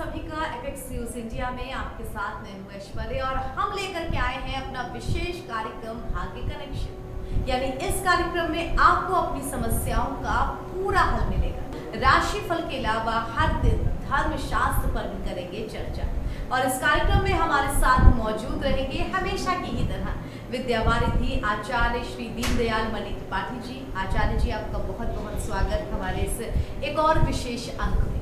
सभी का apex news India में आपके साथ मैं हूं ऐश्वर्या और हम लेकर के आए हैं अपना विशेष कार्यक्रम भाग्य कनेक्शन। यानी इस कार्यक्रम में आपको अपनी समस्याओं का पूरा हल मिलेगा। राशिफल के अलावा हर दिन धर्म शास्त्र पर भी करेंगे चर्चा और इस कार्यक्रम में हमारे साथ मौजूद रहेंगे हमेशा की ही तरह विद्यावारिधि आचार्य श्री दीनदयाल मणि त्रिपाठी जी। आचार्य जी, आपका बहुत बहुत स्वागत हमारे इस एक और विशेष अंक में।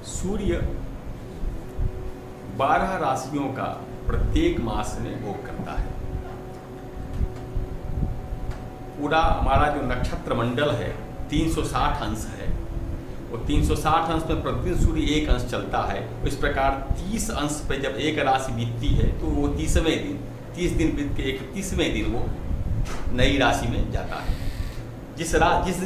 सूर्य 12 राशियों का प्रत्येक मास में भोग करता है। पूरा हमारा जो नक्षत्र मंडल है 360 अंश है, वो 360 अंश में प्रतिदिन सूर्य एक अंश चलता है। इस प्रकार 30 अंश पे जब एक राशि बीतती है तो वो 30 दिन बीत के 31वें दिन वो नई राशि में जाता है। जिस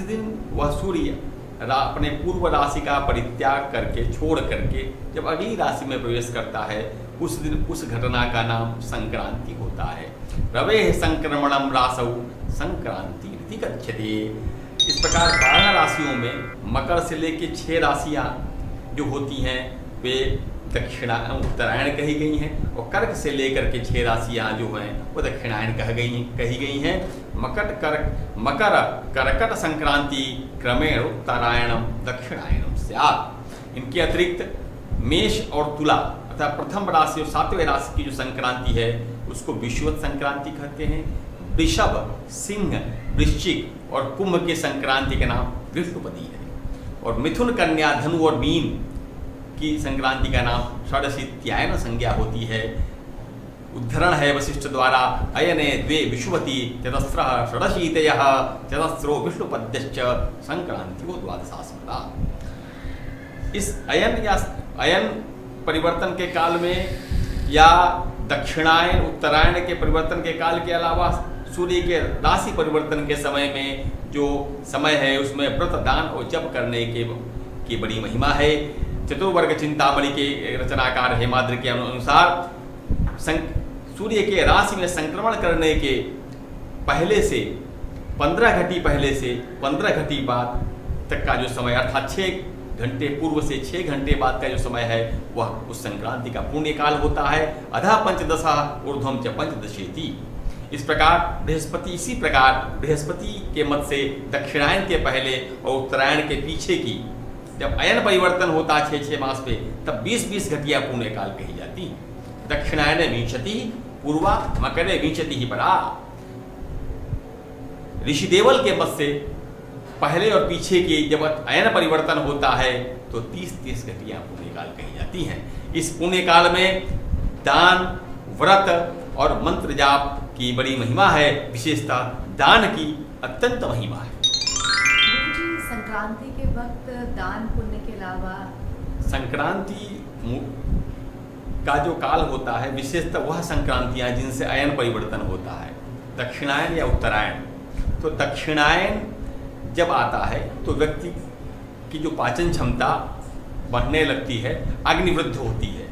दिन वह सूर्य अपने पूर्व राशि का परित्याग करके छोड़ करके जब अगली राशि में प्रवेश करता है उस दिन उस घटना का नाम संक्रांति होता है। रवेः संक्रमणम रासौ संक्रांति इति कथ्यते। इस प्रकार 12 राशियों में मकर से लेके 6 राशियां जो होती हैं वे उत्तरायण कही गई हैं और कर्क से लेकर के 6 राशियां जो हैं वो दक्षिणायन कही गई हैं। मकर कर्कट संक्रांति क्रमेण उत्तरायणम दक्षिणायनम स्यात्। इनके अतिरिक्त मेष और तुला अर्थात प्रथम राशि और 7वें राशि की जो संक्रांति है उसको विषुवत संक्रांति कहते हैं। वृषभ, सिंह, वृश्चिक और कुंभ की संक्रांति का नाम विष्णुपति है और मिथुन, कन्या, धनु और मीन की संक्रांति का नाम षडशीत्यायन संज्ञा होती है। उद्धरण है वशिष्ठ द्वारा अयने द्वे विषुवती चतस्रः षडशीतयः चतस्रो विष्णुपद्यश्च संक्रांति वो द्वादशा स्मृता। इस अयन परिवर्तन के काल में या दक्षिणायन उत्तरायण के परिवर्तन के काल के अलावा सूर्य के राशि परिवर्तन के समय में जो समय है उसमें व्रत, दान और जप करने की बड़ी महिमा है। चतुर्वर्ग चिंतामणि के रचनाकार हेमाद्रि के अनुसार सूर्य के राशि में संक्रमण करने के पहले से 15 घटी पहले से 15 घटी बाद तक का जो समय अर्थात 6 घंटे पूर्व से 6 घंटे बाद का जो समय है वह उस संक्रांति का पुण्य काल होता है। अधा पंचदशा ऊर्ध्वम च पंचदशेति। इस प्रकार बृहस्पति के मत से दक्षिणायन के पहले और उत्तरायण के पीछे की जब अयन परिवर्तन होता 6 मास पे तब 20 घटिया पुण्य काल कही जाती। दक्षिणायन विंशति पूर्वा मकरे विंशति ही परा। ऋषिदेवल के मत से पहले और पीछे की जब अयन परिवर्तन होता है तो 30 घटिया पुण्य काल कही जाती हैं। इस पुण्य काल में दान, व्रत और मंत्र जाप की बड़ी महिमा है। विशेषता दान की अत्यंत महिमा है। संक्रांति के वक्त दान पुण्य के अलावा संक्रांति का जो काल होता है विशेषतः वह संक्रांतियां जिनसे अयन परिवर्तन होता है, दक्षिणायन या उत्तरायण। तो दक्षिणायन जब आता है तो व्यक्ति की जो पाचन क्षमता बढ़ने लगती है, अग्निवृद्ध होती है,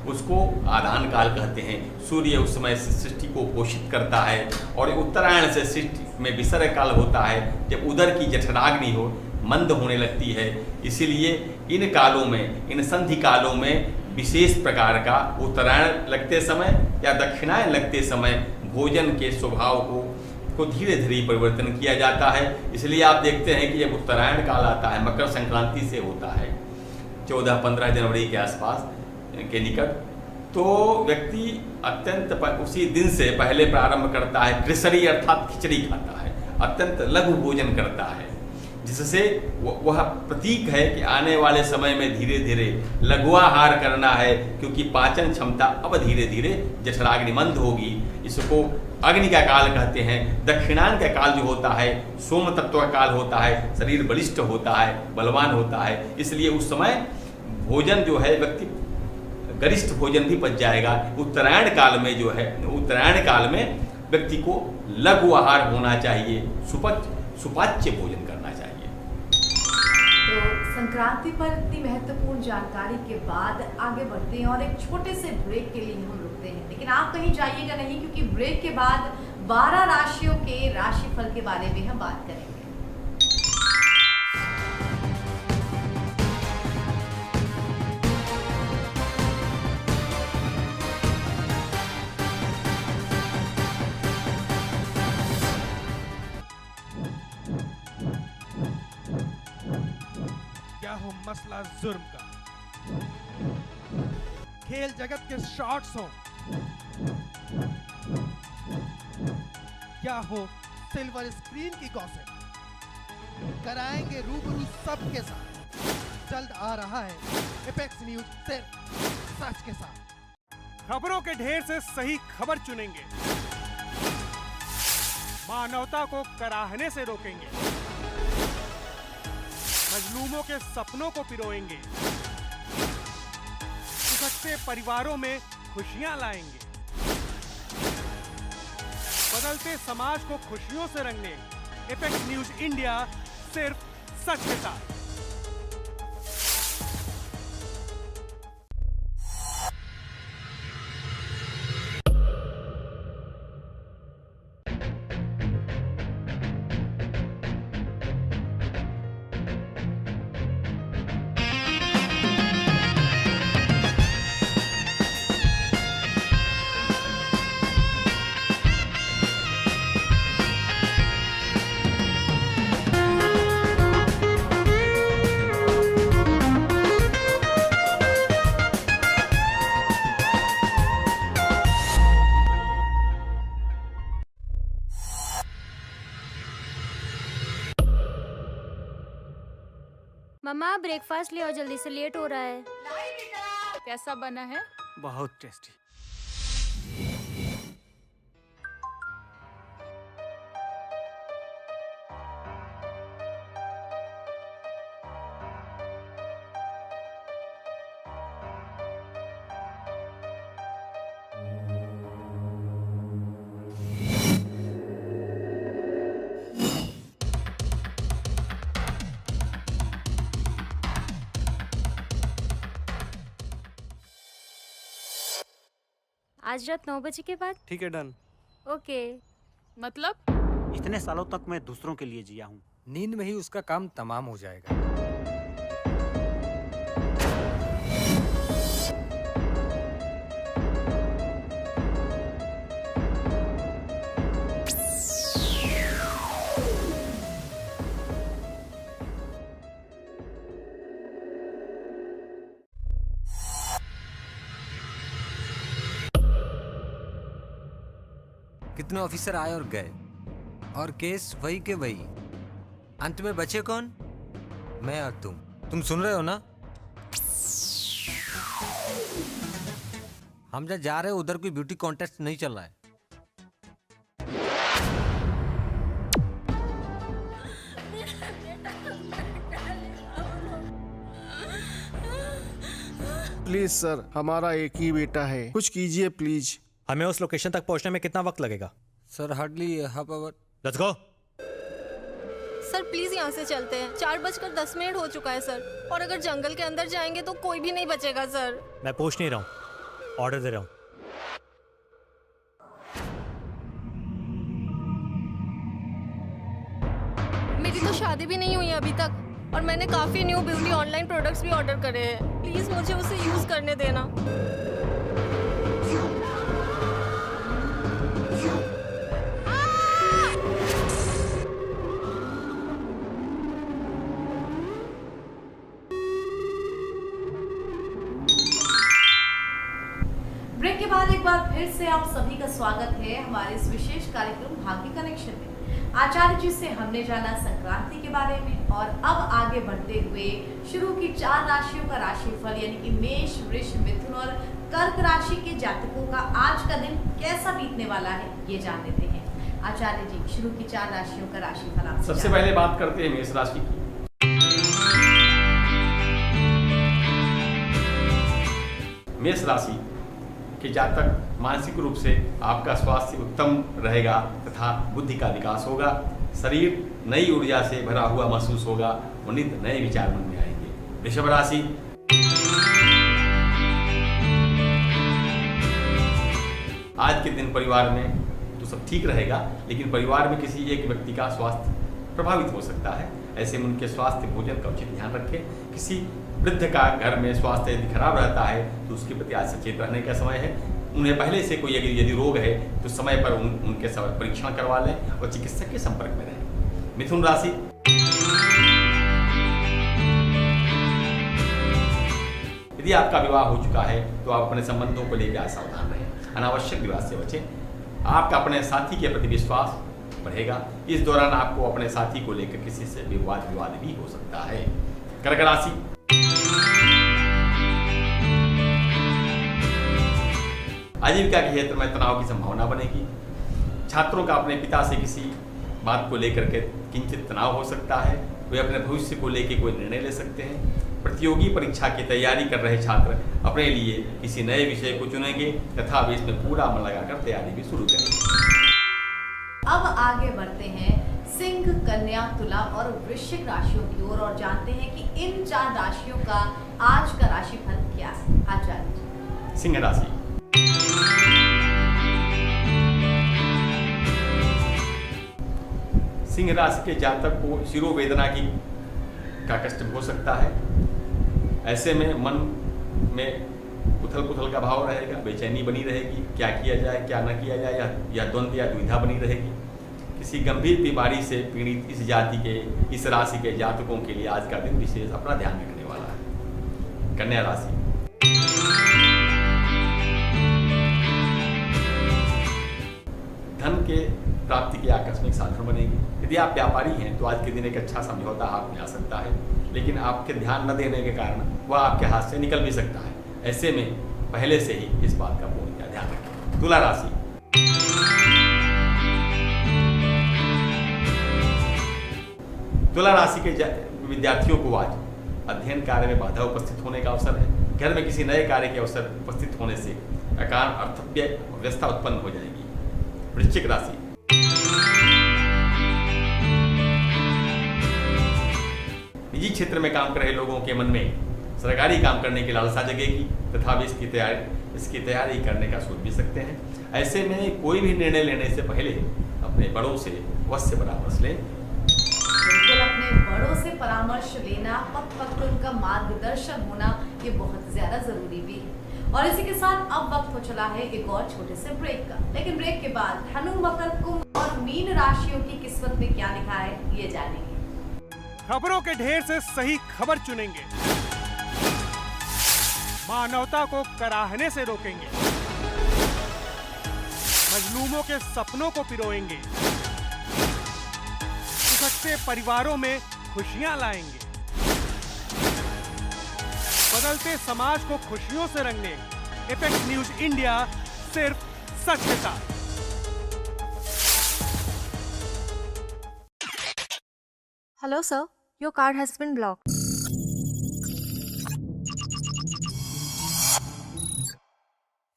उसको आधान काल कहते हैं। सूर्य उस समय सृष्टि को पोषित करता है और उत्तरायण से सृष्टि में विसर्ग काल होता है जब उदर की जठराग्नि हो मंद होने लगती है। इसीलिए इन कालों में, इन संधि कालों में विशेष प्रकार का उत्तरायण लगते समय या दक्षिणायन लगते समय भोजन के स्वभाव को धीरे धीरे परिवर्तन किया जाता है। इसलिए आप देखते हैं कि जब उत्तरायण काल आता है मकर संक्रांति से होता है 14-15 जनवरी के आसपास के निकट, तो व्यक्ति अत्यंत उसी दिन से पहले प्रारंभ करता है कृसरी अर्थात खिचड़ी खाता है, अत्यंत लघु भोजन करता है, जिससे वह प्रतीक है कि आने वाले समय में धीरे धीरे लघुआहार करना है क्योंकि पाचन क्षमता अब धीरे धीरे जठराग्नि मंद होगी। इसको अग्नि का काल कहते हैं। दक्षिणायन का काल जो होता है सोम तत्व का काल होता है, शरीर बलिष्ठ होता है, बलवान होता है, इसलिए उस समय भोजन जो है व्यक्ति गरिष्ठ भोजन भी पच जाएगा। उत्तरायण काल में जो है उत्तरायण काल में व्यक्ति को लघु आहार होना चाहिए, सुपाच्य भोजन करना चाहिए। तो संक्रांति पर इतनी महत्वपूर्ण जानकारी के बाद आगे बढ़ते हैं और एक छोटे से ब्रेक के लिए हम रुकते हैं, लेकिन आप कहीं जाइएगा नहीं क्योंकि ब्रेक के बाद 12 राशियों के राशिफल के बारे में हम बात करेंगे। क्या हो मसला जुर्म का, खेल जगत के शॉट्स हो, क्या हो सिल्वर स्क्रीन की गॉसिप, कराएंगे रूबरू सबके साथ। जल्द आ रहा है एपेक्स न्यूज सिर्फ सच के साथ। खबरों के ढेर से सही खबर चुनेंगे, मानवता को कराहने से रोकेंगे, मजलूमों के सपनों को पिरोएंगे, खिसकते परिवारों में खुशियां लाएंगे, बदलते समाज को खुशियों से रंगने एपेक्स न्यूज इंडिया सिर्फ सच के साथ। मम्मा ब्रेकफास्ट ले आओ जल्दी से, लेट हो रहा है। कैसा बना है? बहुत टेस्टी। आज रात 9 बजे के बाद? ठीक है, डन। ओके। मतलब? इतने सालों तक मैं दूसरों के लिए जिया हूँ, नींद में ही उसका काम तमाम हो जाएगा। कितने ऑफिसर आए और गए, और केस वही के वही। अंत में बचे कौन? मैं और तुम सुन रहे हो ना? हम जहाँ जा रहे हैं उधर कोई ब्यूटी कॉन्टेस्ट नहीं चल रहा है। प्लीज सर, हमारा एक ही बेटा है, कुछ कीजिए प्लीज। हमें उस लोकेशन तक पहुंचने में कितना वक्त लगेगा? Sir hardly half hour. Let's go. Sir please यहाँ से चलते हैं, 4:10 हो चुका है सर, और अगर जंगल के अंदर जाएंगे तो कोई भी नहीं बचेगा सर। मैं पूछ नहीं रहा हूँ, ऑर्डर दे रहा हूँ। मेरी तो शादी भी नहीं हुई अभी तक, और मैंने काफी न्यू ब्यूटी ऑनलाइन प्रोडक्ट्स भी ऑर्डर करे हैं। प्लीज मुझे उसे यूज करने देना। ब्रेक के बाद एक बार फिर से आप सभी का स्वागत है हमारे इस विशेष कार्यक्रम भाग्य कनेक्शन में। आचार्य जी से हमने जाना संक्रांति के बारे में, और अब आगे बढ़ते हुए शुरू की 4 राशियों का राशिफल, यानी कि मेष, वृष, मिथुन और कर्क राशि के जातकों का आज का दिन कैसा बीतने वाला है ये जान लेते हैं। आचार्य जी, शुरू की 4 राशियों का राशिफल आपसे सबसे पहले बात करते हैं मेष राशि की। मेष राशि के जातक मानसिक रूप से आपका स्वास्थ्य उत्तम रहेगा तथा बुद्धि का विकास होगा। शरीर नई ऊर्जा से भरा हुआ महसूस होगा और नित नए विचार मन में आएंगे। वृषभ राशि, आज के दिन परिवार में तो सब ठीक रहेगा, लेकिन परिवार में किसी एक व्यक्ति का स्वास्थ्य प्रभावित हो सकता है। ऐसे में उनके स्वास्थ्य भोजन का उचित ध्यान रखें। किसी वृद्ध का घर में स्वास्थ्य यदि खराब रहता है तो उसके प्रति आज सचेत रहने का समय है। उन्हें पहले से कोई यदि रोग है तो समय पर उनके परीक्षण करवा लें और चिकित्सक के संपर्क में रहें। मिथुन राशि, यदि आपका विवाह हो चुका है तो आप अपने संबंधों को लेकर सावधान रहें, अनावश्यक विवाद से बचें। आपका अपने साथी के प्रति विश्वास बढ़ेगा। इस दौरान आपको अपने साथी को लेकर किसी से विवाद भी हो सकता है। कर्क राशि, आजीविका के क्षेत्र में तनाव की संभावना बनेगी। छात्रों का अपने पिता से किसी बात को लेकर के किंचित तनाव हो सकता है। वे अपने भविष्य को लेकर कोई निर्णय ले सकते हैं। प्रतियोगी परीक्षा की तैयारी कर रहे छात्र अपने लिए किसी नए विषय को चुनेंगे तथा वे इसमें पूरा मन लगाकर तैयारी भी शुरू करेंगे। अब आगे बढ़ते हैं सिंह, कन्या, तुला और वृश्चिक राशियों की ओर और जानते हैं कि इन 4 राशियों का आज का राशिफल क्या है। आचार्य। सिंह राशि, सिंह राशि के जातक को शिरोवेदना का कष्ट हो सकता है। ऐसे में मन में उथल पुथल का भाव रहेगा, बेचैनी बनी रहेगी, क्या किया जाए क्या न किया जाए, या द्वंद्व या दुविधा बनी रहेगी। किसी गंभीर बीमारी से पीड़ित इस जाति के, इस राशि के जातकों के लिए आज का दिन विशेष अपना ध्यान रखने वाला है। कन्या राशि, धन के प्राप्ति के आकस्मिक साधन बनेगी। यदि आप व्यापारी हैं तो आज के दिन एक अच्छा समझौता हाथ में आ सकता है, लेकिन आपके ध्यान न देने के कारण वह आपके हाथ से निकल भी सकता है। ऐसे में पहले से ही इस बात का पूर्ण ध्यान रखें। तुला राशि, तुला राशि के विद्यार्थियों को आज अध्ययन कार्य में बाधा उपस्थित होने का अवसर है। घर में किसी नए कार्य के अवसर उपस्थित होने से अकारण अर्थव्यय व्यवस्था उत्पन्न हो जाएगी। वृश्चिक राशि, निजी क्षेत्र में काम कर रहे लोगों के मन में सरकारी काम करने की लालसा जगेगी तथा वे इसकी तैयारी करने का सोच भी सकते हैं। ऐसे में कोई भी निर्णय लेने से पहले अपने बड़ों से अवश्य परामर्श लें। बिल्कुल, अपने बड़ों से परामर्श लेना, वक्त उनका मार्गदर्शन होना, ये बहुत ज्यादा जरूरी भी है। और इसी के साथ अब वक्त हो चला है एक और छोटे से ब्रेक का, लेकिन ब्रेक के बाद धनु, मकर, कुंभ और मीन राशियों की किस्मत में क्या लिखा है ये जानेंगे। खबरों के ढेर से सही खबर चुनेंगे, मानवता को कराहने से रोकेंगे, मजलूमों के सपनों को पिरोएंगे, खिसकते परिवारों में खुशियां लाएंगे, बदलते समाज को खुशियों से रंगने एपेक्स न्यूज इंडिया सिर्फ सच के साथ। Hello sir, your card has been blocked.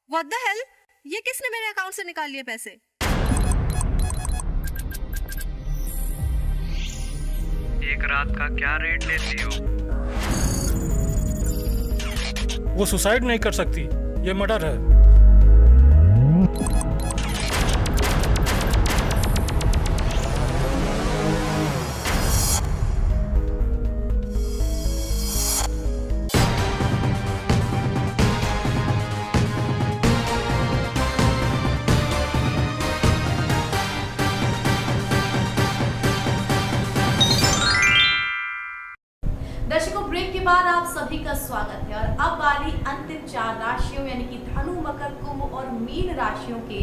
What the hell? ये किसने मेरे अकाउंट से निकाल लिए पैसे? एक रात का क्या रेट लेती हो? वो सुसाइड नहीं कर सकती, ये मर्डर है। दर्शकों, ब्रेक के बाद आप सभी का स्वागत है और अब बारी अंतिम 4 राशियों यानी कि धनु, मकर, कुंभ और मीन राशियों के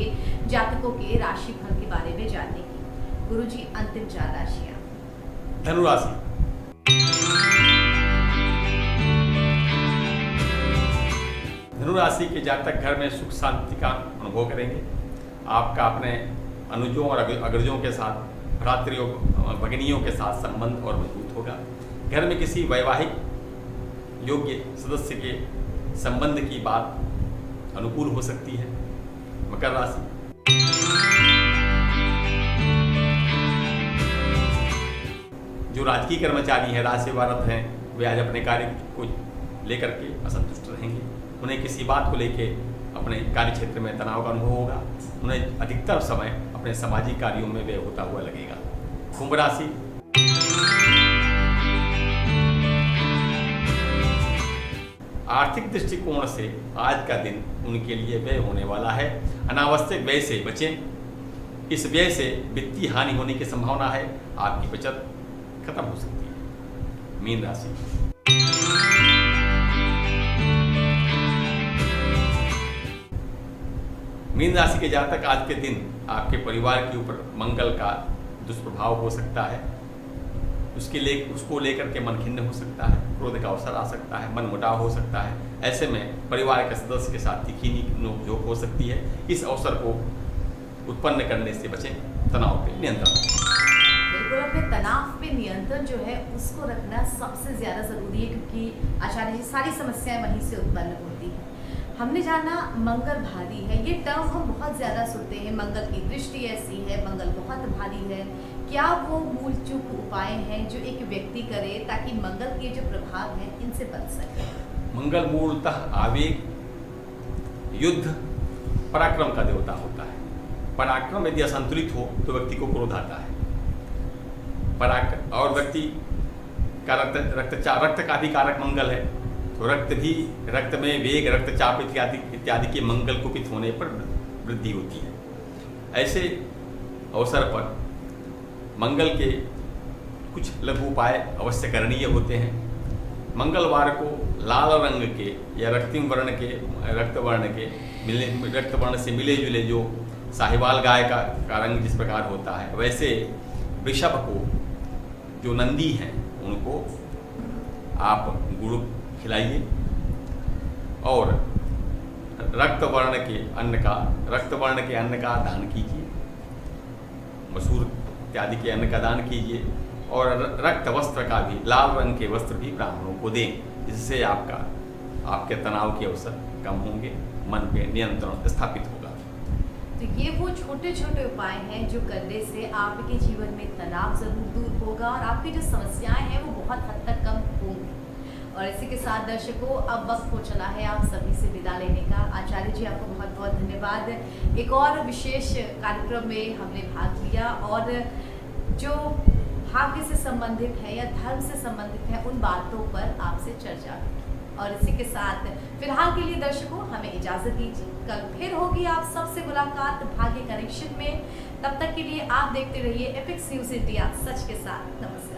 जातकों के राशिफल के बारे में जानने की। गुरुजी, अंतिम 4 राशियां। धनु राशि, धनु राशि के जातक घर में सुख शांति का अनुभव करेंगे। आपका अपने अनुजों और अग्रजों के साथ, भ्रातृयों भगिनियों के साथ संबंध और मजबूत होगा। घर में किसी वैवाहिक योग्य सदस्य के संबंध की बात अनुकूल हो सकती है। मकर राशि, जो राजकीय कर्मचारी हैं, राज सेवारत हैं, वे आज अपने कार्य को लेकर के असंतुष्ट रहेंगे। उन्हें किसी बात को लेकर अपने कार्य क्षेत्र में तनाव का अनुभव होगा। उन्हें अधिकतर समय अपने सामाजिक कार्यों में व्यय होता हुआ लगेगा। कुंभ राशि, आर्थिक दृष्टिकोण से आज का दिन उनके लिए व्यय होने वाला है। अनावश्यक व्यय से बचें। इस व्यय से वित्तीय हानि होने की संभावना है। आपकी बचत खत्म हो सकती है। मीन राशि, मीन राशि के जातक आज के दिन आपके परिवार के ऊपर मंगल का दुष्प्रभाव हो सकता है। उसको लेकर के मन खिन्न हो सकता है, क्रोध का अवसर आ सकता है, मनमुटाव हो सकता है। ऐसे में परिवार के सदस्य के साथ तीखी नोकझोंक हो सकती है। इस अवसर को उत्पन्न करने से बचें। तनाव पे नियंत्रण। बिल्कुल, अपने तनाव पे नियंत्रण जो है उसको रखना सबसे ज़्यादा ज़रूरी है, क्योंकि आचार्य जी सारी समस्याएं वहीं से उत्पन्न होती हैं। हमने जाना मंगल भारी है, ये टर्म हम बहुत ज़्यादा सुनते हैं। मंगल की दृष्टि ऐसी है, मंगल बहुत भारी है। क्या वो मूल चूक उपाय हैं जो एक व्यक्ति करे ताकि मंगल के जो प्रभाव हैं इनसे बच सके? मंगल मूलतः आवेग, युद्ध, पराक्रम का देवता होता है। पराक्रम यदि असंतुलित हो तो व्यक्ति को क्रोध आता है। पराक्रम और व्यक्ति का रक्त का भी कारक मंगल है, तो रक्त में वेग, रक्तचाप इत्यादि के मंगल कुपित होने पर वृद्धि होती है। ऐसे अवसर पर मंगल के कुछ लघु उपाय अवश्य करणीय होते हैं। मंगलवार को लाल रंग के या रक्तिम वर्ण के रक्त वर्ण से मिले जुले जो साहिवाल गाय का रंग जिस प्रकार होता है, वैसे वृषभ को जो नंदी हैं उनको आप गुड़ खिलाइए और रक्त वर्ण के अन्न का दान कीजिए। मसूर इत्यादि के अन्न का दान कीजिए और रक्त वस्त्र का भी, लाल रंग के वस्त्र भी ब्राह्मणों को दें। इससे आपके तनाव के अवसर कम होंगे, मन पे नियंत्रण स्थापित होगा। तो ये वो छोटे छोटे उपाय हैं जो करने से आपके जीवन में तनाव ज़रूर दूर होगा और आपकी जो समस्याएं हैं वो बहुत हद तक कम होंगी। और इसी के साथ दर्शकों, अब वक्त हो चला है आप सभी से विदा लेने का। आचार्य जी आपको बहुत बहुत धन्यवाद। एक और विशेष कार्यक्रम में हमने भाग लिया और जो भाग्य से संबंधित है या धर्म से संबंधित है उन बातों पर आपसे चर्चा की। और इसी के साथ फिलहाल के लिए दर्शकों हमें इजाज़त दीजिए। कल फिर होगी आप सबसे मुलाकात भाग्य कनेक्शन में। तब तक के लिए आप देखते रहिए एपेक्स न्यूज़ इंडिया, सच के साथ। नमस्कार।